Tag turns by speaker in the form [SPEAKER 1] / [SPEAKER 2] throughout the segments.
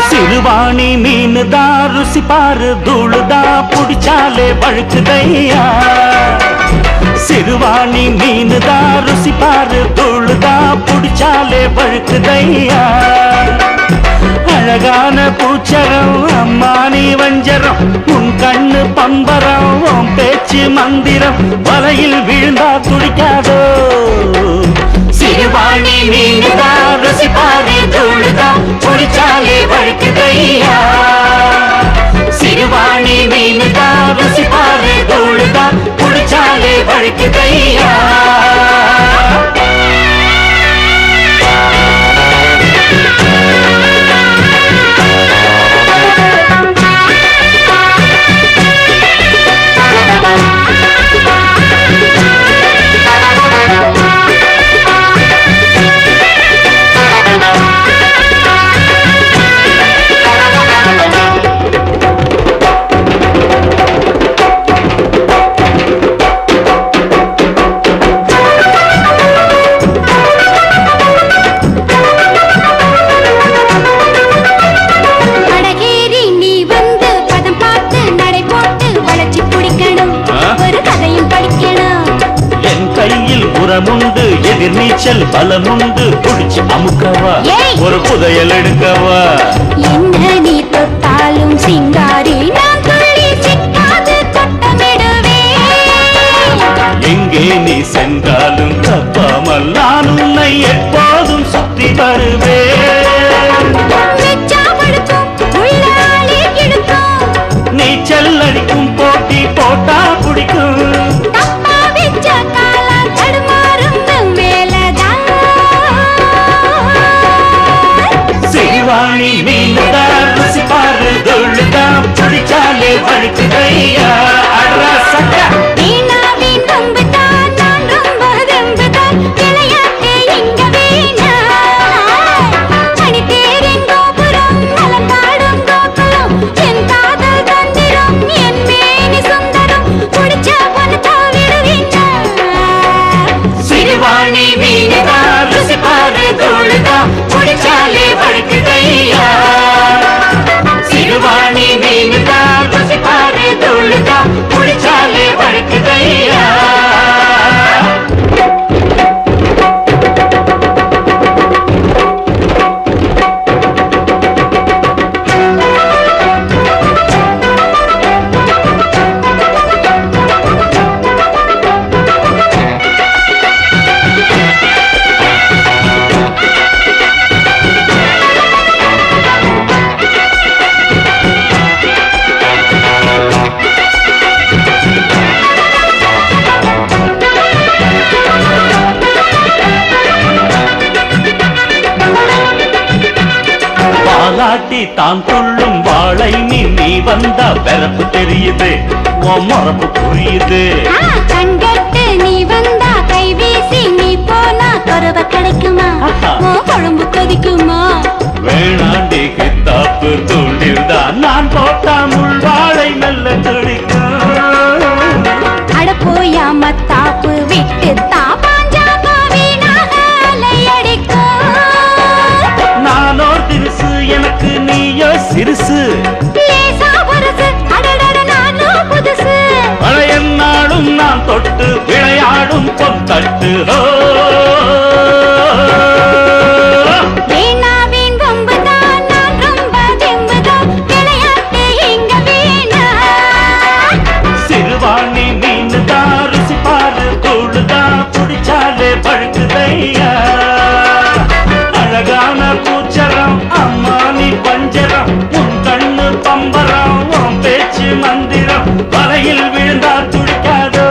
[SPEAKER 1] சிறுவாணி மீனுதா ருசி பாரு தூளுதா புடிச்சாலே பழுக்குதையா சிறுவாணி மீனுதா ருசி பாரு தூளுதா புடிச்சாலே பழுக்குதையா அழகான பூச்சரம் அம்மானி வஞ்சரம் உன் கண்ணு பம்பரம் உன் பேச்சு மந்திரம் வலையில் விழுந்தா துடிக்காதோ சிறுவாணி மீனுதா ருசி பாரு தூளுதா புடிச்சாலே பழுக்குதையா சிறுவாணி மீனுதா ருசி பாரு தூளுதா புடிச்சாலே பழுக்குதையா உண்டு எதிர் நீச்சல் பலமுண்டு புடிச்சு அமுக்கவா ஒரு புதையல் எடுக்கவா
[SPEAKER 2] என்ன நீ தொட்டாலும் சிங்காரி நான் துள்ளி சிக்காது தொட்டமிடுவேன்
[SPEAKER 1] எங்கே நீ சென்றாலும் தப்பாமல் நான் உன்னை எப்போதும் சுத்தி வருவேன் நீச்சல் அடிக்கும் போட்டி போட்டா பிடிக்கும் சிறுவாணி மீனுதா ருசி பாரு தூளுதா புடிச்சாலே பழுக்குதையா அடரா சக்கா
[SPEAKER 2] வீணாவின் வம்புதான் நான் ரொம்ப தம்புதான் விளையாட்டு இங்க வீணா மணித்தேரின் கோபுரம் நலங்காடும் கோகுலம் என் காதல் தந்திரம் என் மேனி சுந்தரம் புடிச்ச பொண்ணு தவிடுவீங்க
[SPEAKER 1] சிறுவாணி மீனுதா ருசி பாரு தூளுதா புடிச்சாலே பழுக்குதையா சிறுவாணி மீனுதா ருசி பாரு தூளுதா புடிச்சாலே பழுக்குதையா பாலாட்டி தான் துள்ளும் வாழை நீ வந்தா வெறப்பு தெரியுது உன் மரப்பு புரியுது
[SPEAKER 2] கண்கட்டு நீ வந்தா கை வீசி நீ போனா கொரவ கிடைக்குமா கொழும்பு கொதிக்குமா
[SPEAKER 1] வேணாண்டி கித்தாப்பு தூண்டில்தான் நான் போட்டா முள் வாழை மெல்ல துடிக்கும்
[SPEAKER 2] அட போயா மத்தாப்பு விட்டு தாப்பாஞ்சாமா வீணாக அலையடிக்கும்
[SPEAKER 1] நானோ திருசு எனக்கு நீயோ சிறுசு
[SPEAKER 2] லேசா வரசு அடடட நானும் புதுசு
[SPEAKER 1] பழைய நாளும் நான் தொட்டு விளையாடும் பொந்தட்டு
[SPEAKER 2] வீணாவின் வம்புதான் நான் ரொம்ப தெம்புதான் விளையாட்டு இங்க வீணா
[SPEAKER 1] சிறுவாணி மீனுதா ருசி பாரு தூளுதா புடிச்சாலே பழுக்குதையா அழகான பூச்சரம் அம்மானி பஞ்சரம் உன் கண்ணு பம்பரம் உன் பேச்சு மந்திரம் வலையில் விழுந்தா துடிக்காதோ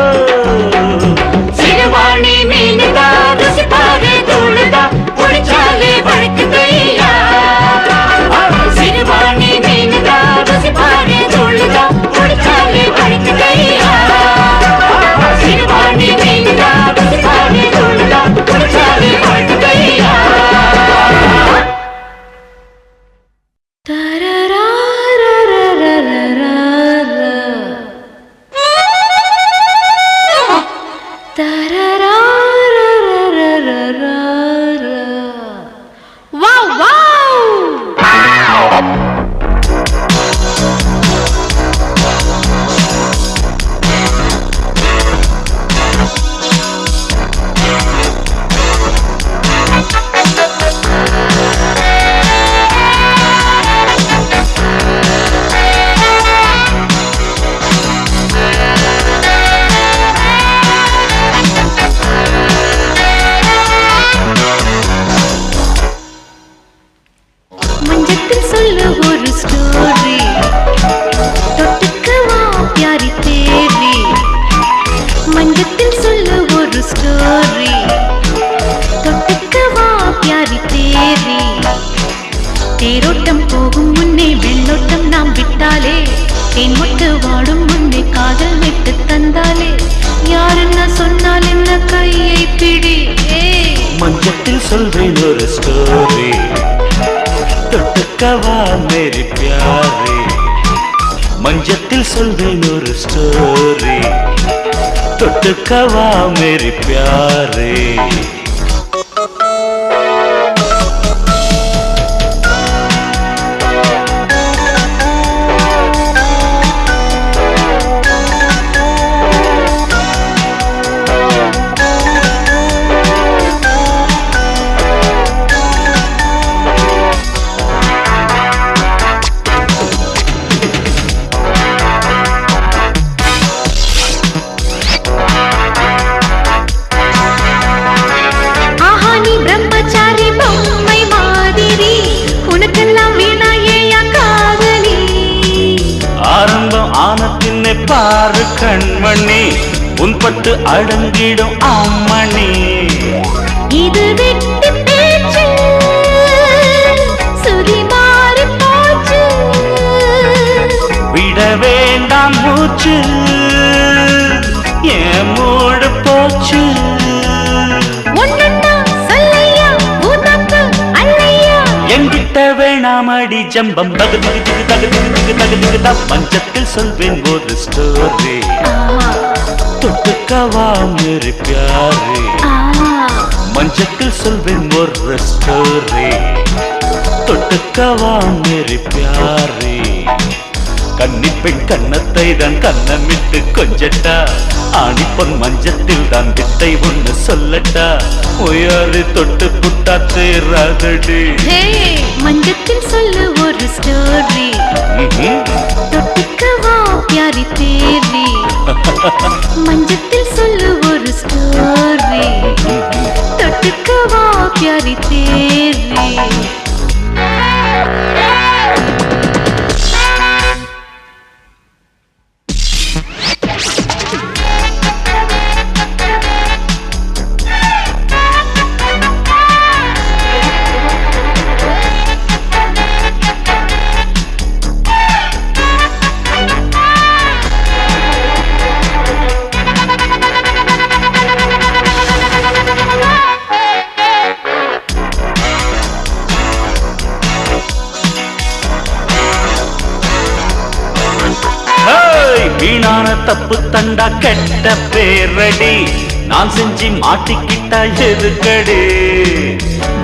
[SPEAKER 1] சிறுவாணி மீனுதா
[SPEAKER 2] மஞ்சத்தில் சொல்ல ஒரு ஸ்டோரி தொட்டுக்கவா பியாரி தேரி மஞ்சத்தில் சொல்ல ஒரு ஸ்டோரி தொட்டுக்கவா பியாரி தேரி தேரோட்டம் போகும் முன்னே வெள்ளோட்டம் நாம் விட்டாலே தேன் முட்டு வாடும் முன்னே காதல் விட்டு தந்தாலே யார் என்ன சொன்னால் என்ன கையை பிடி
[SPEAKER 1] மஞ்சத்தில் சொல்வேன் ஒரு ஸ்டோரி தொட்டுக்கவா மேரி பியாரே மஞ்சத்தில் சொல்வேன் ஒரு ஸ்டோரி தொட்டுக்கவா மேரி பியாரே பாரு கண்மணி உன் பட்டு அடங்கிடும் அம்மணி
[SPEAKER 2] இது வெட்டி பேச்சு சுதி மாறி போச்சு
[SPEAKER 1] விட வேண்டாம் மூச்சு என் மூடு போச்சு என்கிட்ட வேணாமடி ஜம்பம் மஞ்சத்தில் சொல்வேன் ஒரு ஸ்டோரி தொட்டுக்கவா மேரி பியாரே மஞ்சத்தில் சொல்வேன் ஒரு ஸ்டோரி தொட்டுக்கவா மேரி பியாரே கன்னிப்பெண் கன்னத்தை தான் கண்ணமிட்டு கொஞ்சட்டா ஆணிப்பொன் மஞ்சத்தில் தான் வித்தை ஒண்ணு சொல்லட்டா உயாரு தொட்டு புட்டா தேராதடி
[SPEAKER 2] மஞ்சத்தில் சொல்ல ஒரு ஸ்டோரி தொட்டுக்கவா பியாரி தேரி மஞ்சத்தில் சொல்ல ஒரு ஸ்டோரி தொட்டுக்கவா பியாரி தேரி
[SPEAKER 1] வீணான தப்பு தண்டா கெட்ட பேரடி நான் செஞ்சு மாட்டிக்கிட்டா எதுக்கடி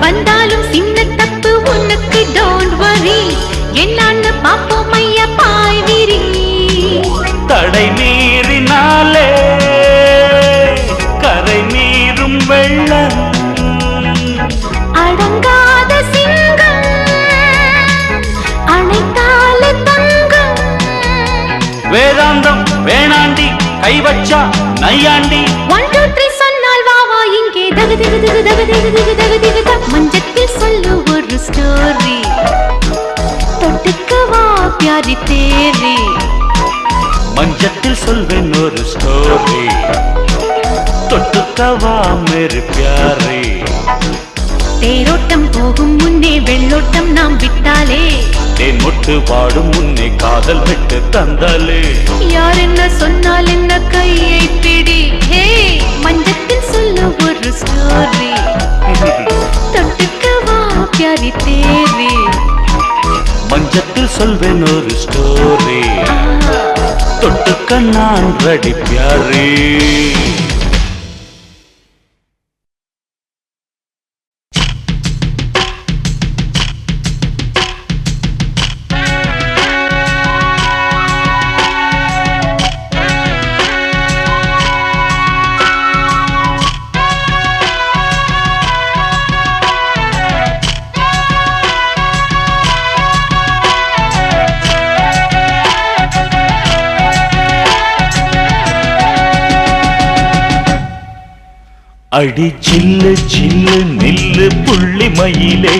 [SPEAKER 2] வந்தாலும் சின்ன தப்பு உனக்கு டோன்ட் வரி என்னன்னு பாப்போம் ஐயா பாய் விரி
[SPEAKER 1] தடை மீறினாலே கரை மீறும் வெள்ளம்
[SPEAKER 2] அடங்காத சிங்கம் அணைத்தால தங்கம்
[SPEAKER 1] வேதாந்தம் வேணாண்டி கை வச்சா நையாண்டி
[SPEAKER 2] 1 2 3 சொன்னால் வா வா இங்கே தகு தகு தகு தகு தகு தகு தகு தகு தகு மஞ்சத்தில் சொல்லு ஒரு ஸ்டோரி தொட்டுக்கவா பியாரி தேரி
[SPEAKER 1] மஞ்சத்தில் சொல்வேன் ஒரு ஸ்டோரி தொட்டுக்கவா மேரி பியாரே
[SPEAKER 2] தேரோட்டம் போகும் முன்னே வெள்ளோட்டம் நாம் விட்டாலே
[SPEAKER 1] தேன் முட்டு வாடும் முன்னே காதல் விட்டு தந்தாலே
[SPEAKER 2] யார் என்ன சொன்னால் என்ன கையை பிடி ஹே மஞ்சத்தில் சொல்ல ஒரு ஸ்டோரி தொட்டுக்கவா பியாரி தேரி
[SPEAKER 1] மஞ்சத்தில் சொல்வேன் ஒரு ஸ்டோரி தொட்டுக்க நான் ரெடி பியாரே அடி சில்லு சில்லு நில்லு புள்ளி மயிலே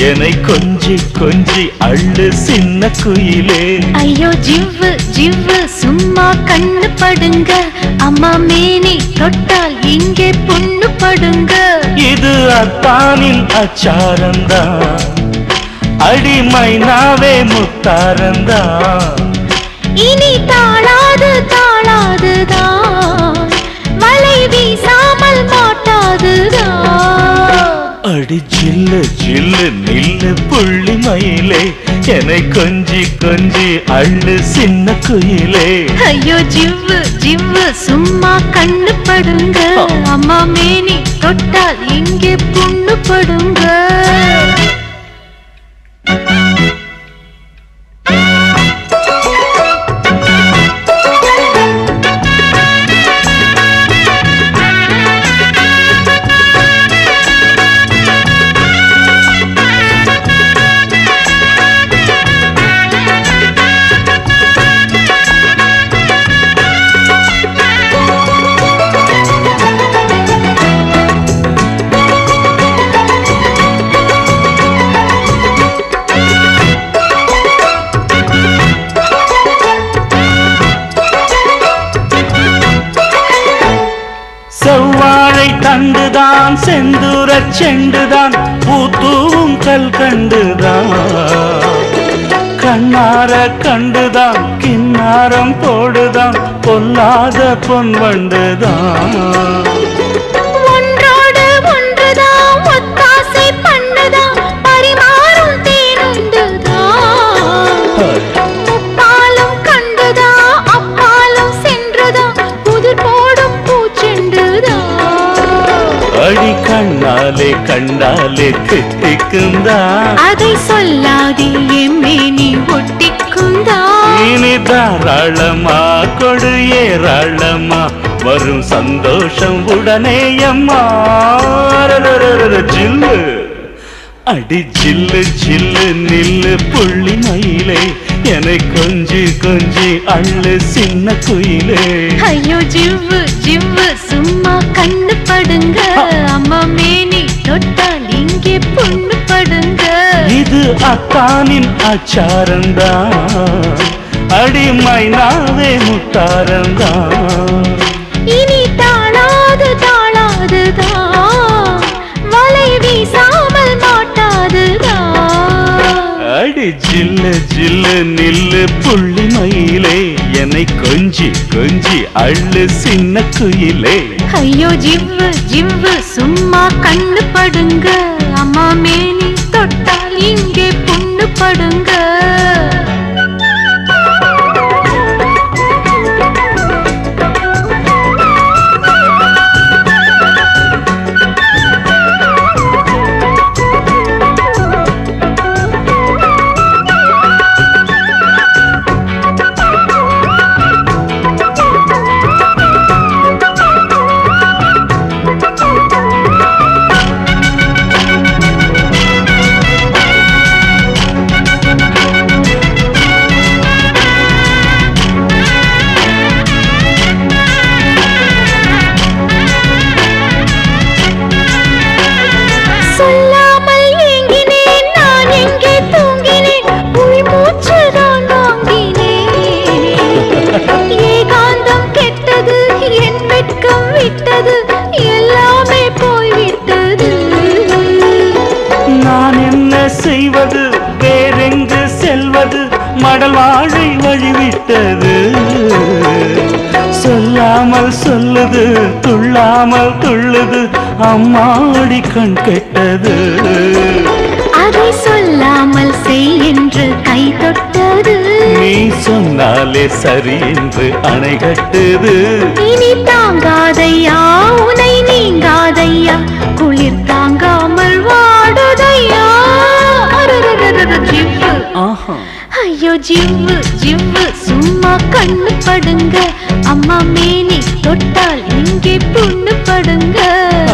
[SPEAKER 1] என்னை கொஞ்சி கொஞ்சி அள்ளு சின்ன குயிலே.
[SPEAKER 2] ஐயோ ஜிவ்வு ஜிவ்வு சும்மா கண்ணு படுங்க, அம்மா மேனி தொட்டால் இங்கே பொண்ணு படுங்க.
[SPEAKER 1] இது அத்தானின் அச்சாரந்தான், அடிமைனாவே முத்தாரந்தான்.
[SPEAKER 2] இனி தாழாது தாழாதுதான், வலை வீசாமல் மாட்டாதுதான்.
[SPEAKER 1] அடி ஜில்லு ஜில்லு நில்லு புள்ளி மயிலே, என்னை கொஞ்சி கொஞ்சி அள்ளு சின்ன குயிலே.
[SPEAKER 2] ஐயோ ஜிவ்வு ஜிவ்வு சும்மா கண்ணு படுங்க, அம்மா மேனி தொட்டால் இங்கே பொண்ணு படுங்க.
[SPEAKER 1] செவ்வாழை தண்டுதான் செந்தூர செண்டுதான், பூத்தூவும் கல் கண்டுதான், கண்ணார கண்டுதான் கிண்ணாரம் போடுதான், பொல்லாத பொன் வண்டுதான்.
[SPEAKER 2] ஒன்றோடு ஒன்றுதான் ஒத்தாசை பண்ணுதான், பரிமாறும் தேனுண்டுதான். முப்பாலும் கண்டுதான் அப்பாலும் சென்றுதான், புதிர் போடும் பூச்செண்டுதான்.
[SPEAKER 1] அடி கண்ணாலே கண்டாலே தித்திக்குந்தா,
[SPEAKER 2] அதை சொல்லாதே எம்மேனி ஒட்டிக்குந்தா.
[SPEAKER 1] இனி தாராளமா கொடு ஏராளமா, வரும் சந்தோஷம் உடனே அம்மா. ஜில்லு அடி ஜில்லு ஜில்லு நில்லு புள்ளி மயிலே, என்னை கொஞ்சி கொஞ்சி அள்ளு சின்ன குயிலே.
[SPEAKER 2] ஐயோ ஜிவ்வு ஜிவ்வு சும்மா கண்ணு படுங்க, அம்மா மேனி தொட்டால் இங்கே பொண்ணு படுங்க.
[SPEAKER 1] இது அத்தானின் அச்சாரந்தான், அடிமைனாவே முத்தாரந்தான்.
[SPEAKER 2] இனி தாழாது தாழாதுதான், வலை வீசாமல் மாட்டாதுதான்.
[SPEAKER 1] அடி ஜில்லு ஜில்லு நில்லு புள்ளி மயிலே, என்னை கொஞ்சி கொஞ்சி அள்ளு சின்ன குயிலே.
[SPEAKER 2] ஐயோ ஜிவ்வு ஜிவ்வு சும்மா கண்ணு படுங்க, அம்மா மேனி தொட்டால் இங்கே பொண்ணு படுங்க. எல்லாமே போய்விட்டது,
[SPEAKER 1] நான் என்ன செய்வது, வேறெங்கு செல்வது, மடல் வாழை வழிவிட்டது. சொல்லாமல் சொல்லுது துள்ளாமல் துள்ளுது, அம்மாடி கண் கெட்டது.
[SPEAKER 2] அதை சொல்லாமல் செய் என்று கை தொட்டது,
[SPEAKER 1] நீ சொன்னாலே சரி என்று அணை கட்டுது.
[SPEAKER 2] இனி தாங்காதையா உனை நீங்காதையா, குளிர் தாங்காமல் வாடுதையா. ஜிவ்வு ஐயோ ஜிவ்வு ஜிவ்வு சும்மா கண்ணு படுங்க, அம்மா மேனி தொட்டால் இங்கே பொண்ணு படுங்க.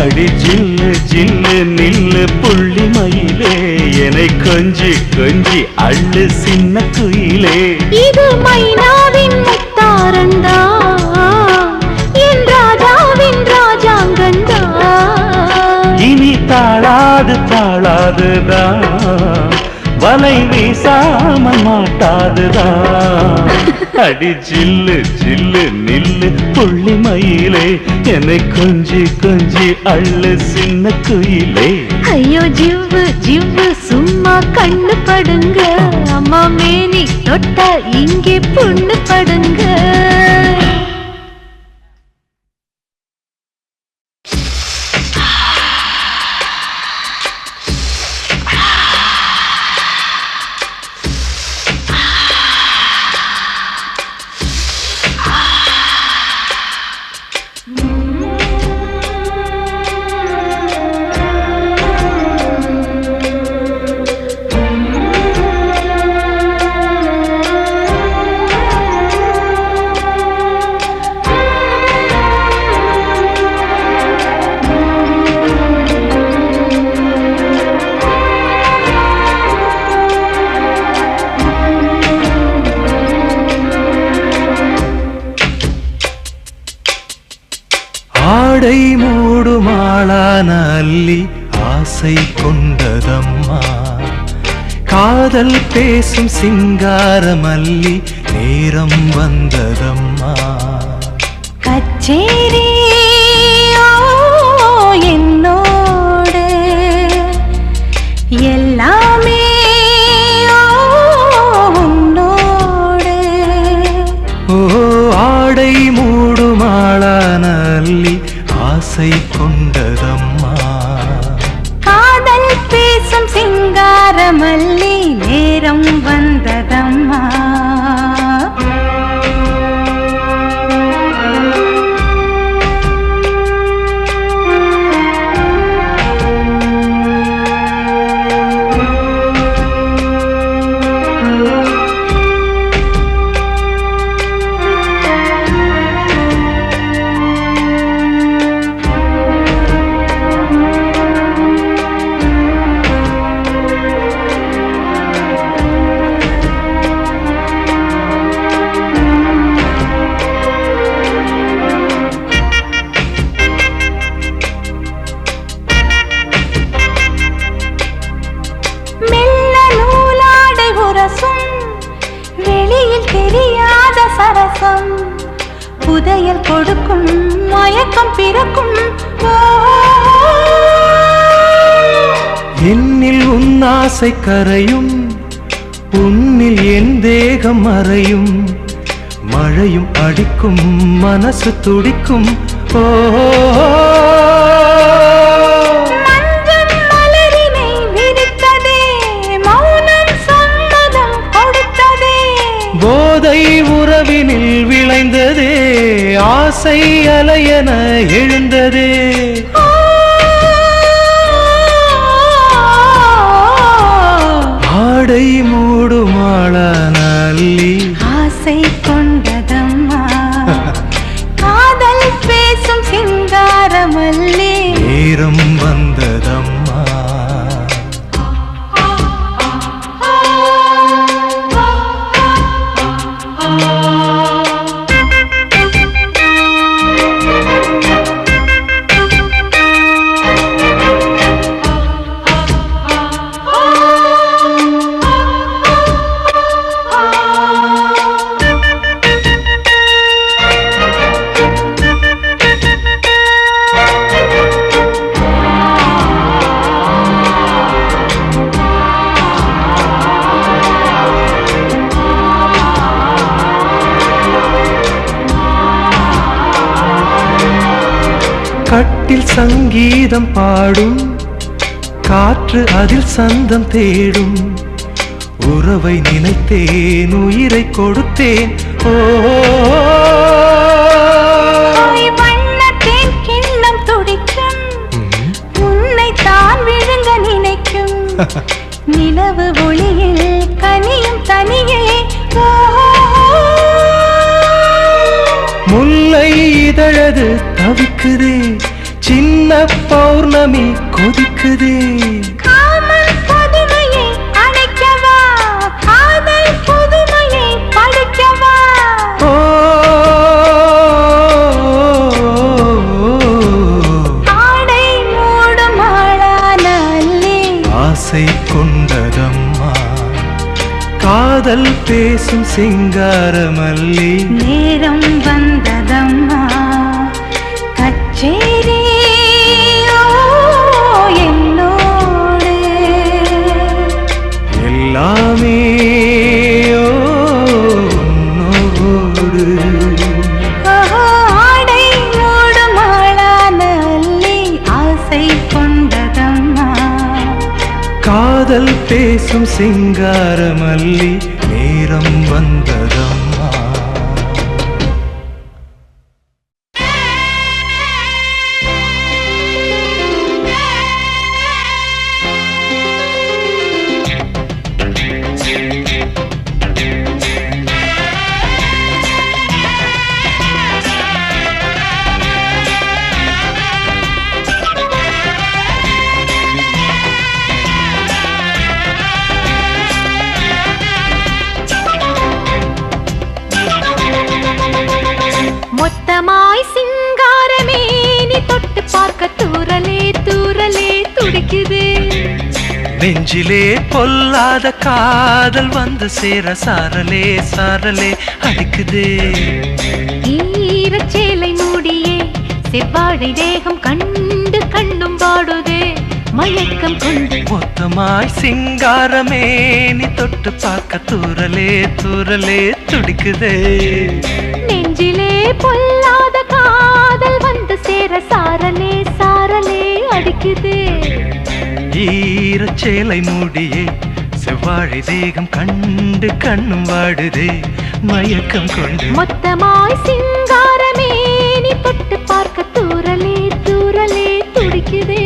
[SPEAKER 1] அடி ஜில்லு ஜில்லு நில்லு புள்ளி மயிலே, என்னை கொஞ்சி கொஞ்சி அள்ளு சின்ன குயிலே.
[SPEAKER 2] இது மைனாவின் முத்தாரந்தா, என் ராஜாவின் ராஜாங்கந்தா.
[SPEAKER 1] இனி தாழாது தாழா மாட்டாதுதான், வலை வீசாமல் மாட்டாதுதான். அடி ஜில்லு ஜில்லு நில்லு புள்ளி மயிலே, என்னை கொஞ்சி கொஞ்சி அள்ளு சின்ன குயிலே.
[SPEAKER 2] ஐயோ ஜிவ்வு ஜிவ்வு சும்மா கண்ணு படுங்க, அம்மா மேனி தொட்டா இங்கே பொண்ணு படுங்க.
[SPEAKER 3] ஆடை மூடுமாளான அல்லி ஆசை கொண்டதம்மா, காதல் பேசும் சிங்கார மல்லி நேரம் வந்ததம்மா.
[SPEAKER 2] கச்சேரி என்னோடு எல்லாமே உன்னோடு.
[SPEAKER 3] ஓ ஆடை மூடுமாளான அல்லி ஆசை கொண்டதம்மா,
[SPEAKER 2] காதல் பேசும் சிங்கார மல்லி நேரம் வந்ததம்மா. வெளியில் தெரியாத சரசம் புதையல் கொடுக்கும் மயக்கம் பிறக்கும்.
[SPEAKER 3] என்னில் உன் ஆசை கரையும், உன்னில் என் தேகம் மறையும், மழையும் அடிக்கும் மனசு துடிக்கும். ஓ போதை உறவினில் விளைந்ததே, ஆசை அலையென எழுந்ததே. ஆடை மூடுமாளான அல்லி
[SPEAKER 2] ஆசை கொண்டதம்மா, காதல் பேசும் சிங்கார மல்லி
[SPEAKER 3] நேரம் வந்ததம்மா. கட்டில் சங்கீதம் பாடும், காற்று அதில் சந்தம் தேடும், உறவை நினைத்தேன் உயிரை கொடுத்தேன். ஓ
[SPEAKER 2] வண்ணத்தேன் கிண்ணம் துடிக்கும், உன்னை தான் விழுங்க நினைக்கும். நிலவு ஒளியில் கனியும் தனியே.
[SPEAKER 3] முல்லை இதழது தவிக்குதே, சின்ன பௌர்ணமி கொதிக்குதே.
[SPEAKER 2] காமன் புதுமையை அணைக்கவா, காதல் புதுமையை படிக்கவா.
[SPEAKER 3] ஓ ஆடை மூடும் ஆளான அல்லி காதல் பேசும் சிங்கார மல்லி
[SPEAKER 2] நேரம் வந்ததம்மா கச்சேரி என்னோடு
[SPEAKER 3] எல்லாமே உன்னோடு.
[SPEAKER 2] ஆடை மூடும் ஆளான அல்லி ஆசை கொண்டதம்மா
[SPEAKER 3] காதல் பேசும் சிங்கார மல்லி நேரம் வந்ததம்மா.
[SPEAKER 2] மொத்தமாய் சிங்காரமே நீ தொட்டு பார்க்க தூரலே தூரலே துடிக்குது
[SPEAKER 3] நெஞ்சிலே பொல்லாத காதல் வந்து சேர சாரலே சாரலே அடிக்குதே.
[SPEAKER 2] ஈரச்சேலை மூடியே செவ்வாழை தேகம் கண்டு கண்ணும் பாடுதே மயக்கம் கொண்டு
[SPEAKER 3] மொத்தமாய் சிங்காரமே நீ தொட்டு பார்க்க தூரலே தூரலே துடிக்குதே.
[SPEAKER 2] நெஞ்சிலே பொல்லாத காதல் வந்து சேர சாரலே சாரலே அடிக்குதே.
[SPEAKER 3] ஈரச்சேலை மூடியே செவ்வாழை தேகம் கண்டு கண்ணும் வாடுதே மயக்கம் கொண்டு
[SPEAKER 2] மொத்தமாய் சிங்காரமே நீ தொட்டு பார்க்க தூரலே தூரலே துடிக்குதே.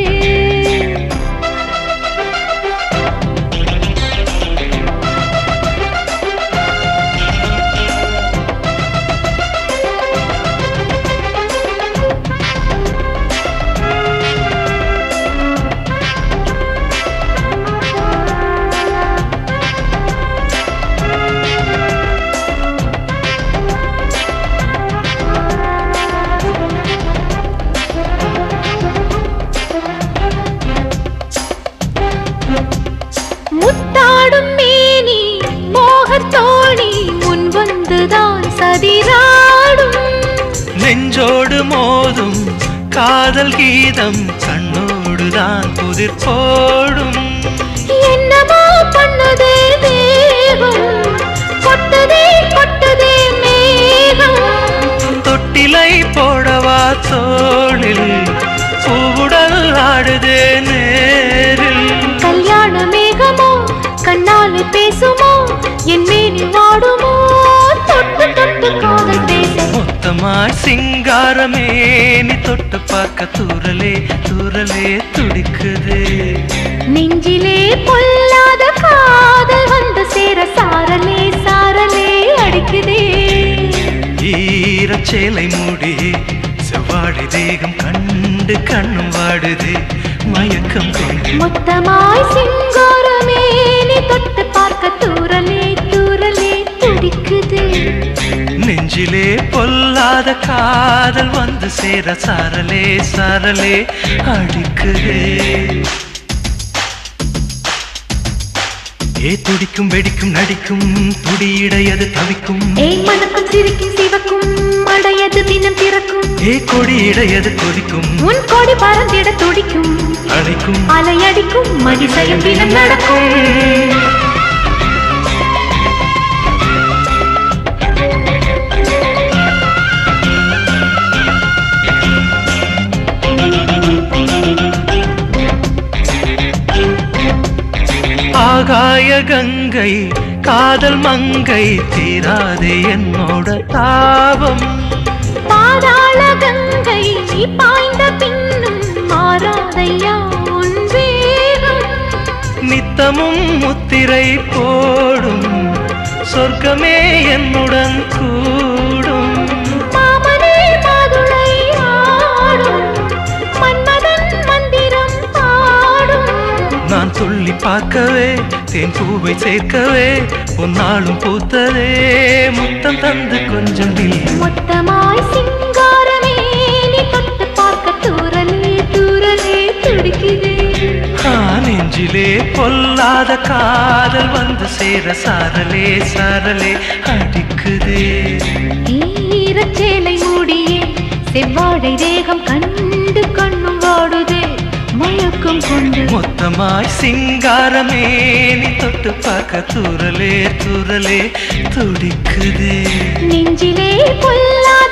[SPEAKER 2] முத்தாடும் மேனி மோகத்தோணி முன் வந்துதான் சதிராடும்
[SPEAKER 3] நெஞ்சோடு மோதும் காதல் கீதம் கண்ணோடுதான் புதிர் போடும்.
[SPEAKER 2] என்னமோ பண்ணுதே தேகம் கொட்டுதே கொட்டுதே மேகம்
[SPEAKER 3] தொட்டிலை போடவா தோளில் பூவுடல் ஆடுதே நேரில்.
[SPEAKER 2] கல்யாண மேகமோ கண்ணால் பேசுமோ என் மேனி வாடுமோ தொட்டு தொட்டு காதல் பேச
[SPEAKER 3] மொத்தமாய் சிங்காரமே நீ தொட்டு பார்க்க தூரலே தூரலே துடிக்குதே.
[SPEAKER 2] நெஞ்சிலே பொல்லாத காதல் வந்து சேர சாரலே சாரலே அடிக்குதே.
[SPEAKER 3] ஈரச்சேலை மூடியே செவ்வாழை தேகம் கண்டு கண்ணும் வாடுதே மயக்கம் கொண்டு
[SPEAKER 2] மொத்தமாய் சிங்காரமே நீ தொட்டு பார்க்க தூரலே தூரலே துடிக்குது.
[SPEAKER 3] நெஞ்சிலே பொல்லாத காதல் வந்து சேர சாரலே சாரலே அடிக்குதே. ஏ துடிக்கும் வெடிக்கும் நடிக்கும் துடியிடையது தவிக்கும்.
[SPEAKER 2] ஏய் மனக்கும் சிரிக்கும் சிவக்கும் அடையது தினம் திறக்கும்.
[SPEAKER 3] ஏ கொடியிடையது கொதிக்கும்
[SPEAKER 2] உன் கொடி பறந்திட துடிக்கும்
[SPEAKER 3] அடைக்கும்
[SPEAKER 2] அலையடிக்கும் மதிசயம் தினம் நடக்கும்.
[SPEAKER 3] ஆகாய கங்கை காதல் மங்கை தீராதே என்னோட தாபம்.
[SPEAKER 2] பாதாள கங்கை நீ பாய்ந்த பின்னும் மாறாதையா உன் வேகம்.
[SPEAKER 3] நித்தமும் முத்திரை போடும் சொர்க்கமே என்னுடன் கூடும்.
[SPEAKER 2] மாமனே மாதுளை ஆடும் மன்மதன் மந்திரம் பாடும்.
[SPEAKER 3] நான் துள்ளி பார்க்கவே தேன் பூவை சேர்க்கவே பொன்னாலும் பூத்ததே முத்தம் தந்து கொஞ்சம் நில்.
[SPEAKER 2] மொத்தமாய் சிங்காரமே நீ தொட்டு பார்க்க தூரலே தூரலே துடிக்குது.
[SPEAKER 3] நெஞ்சிலே நெஞ்சிலே பொல்லாத காதல் வந்து சேர சாரலே சாரலே அடிக்குதே.
[SPEAKER 2] ஈரச்சேலை மூடியே செவ்வாழை தேகம் கண்டு கண்ணும் வாடுதே மயக்கம் கொண்டு
[SPEAKER 3] மொத்தமாய் சிங்காரமே நீ தொட்டு பார்க்க தூரலே தூரலே துடிக்குதே.
[SPEAKER 2] நெஞ்சிலே பொல்லாத